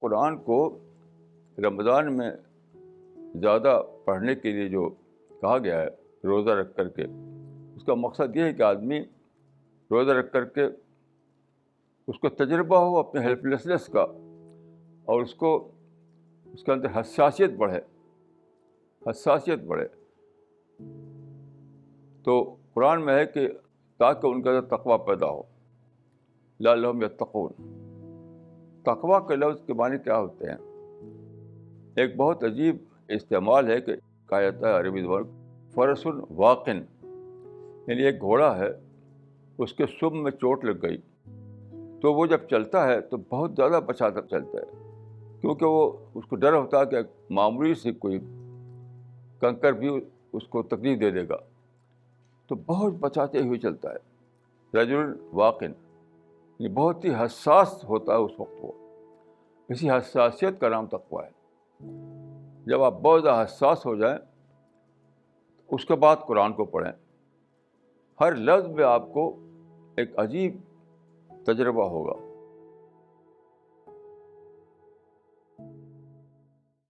قرآن کو رمضان میں زیادہ پڑھنے کے لیے جو کہا گیا ہے روزہ رکھ کر کے، اس کا مقصد یہ ہے کہ آدمی روزہ رکھ کر کے اس کو تجربہ ہو اپنے ہیلپ لیسنس کا، اور اس کے اندر حساسیت بڑھے. تو قرآن میں ہے کہ تاکہ ان کے اندر تقویٰ پیدا ہو، لعلہم یتقون. تقویٰ کے لفظ کے معنی کیا ہوتے ہیں؟ ایک بہت عجیب استعمال ہے کہ کہا جاتا ہے عربی زبان فرس واقن، یعنی ایک گھوڑا ہے، اس کے سم میں چوٹ لگ گئی تو وہ جب چلتا ہے تو بہت زیادہ بچا کر چلتا ہے، کیونکہ اس کو ڈر ہوتا ہے کہ معمولی سی کوئی کنکر بھی اس کو تکلیف دے دے گا، تو بہت بچاتے ہوئے چلتا ہے. رجل واقن، یہ بہت ہی حساس ہوتا ہے اس وقت. وہ اسی حساسیت کا نام تقویٰ ہے. جب آپ بہت زیادہ حساس ہو جائیں اس کے بعد قرآن کو پڑھیں. ہر لفظ میں آپ کو ایک عجیب تجربہ ہوگا.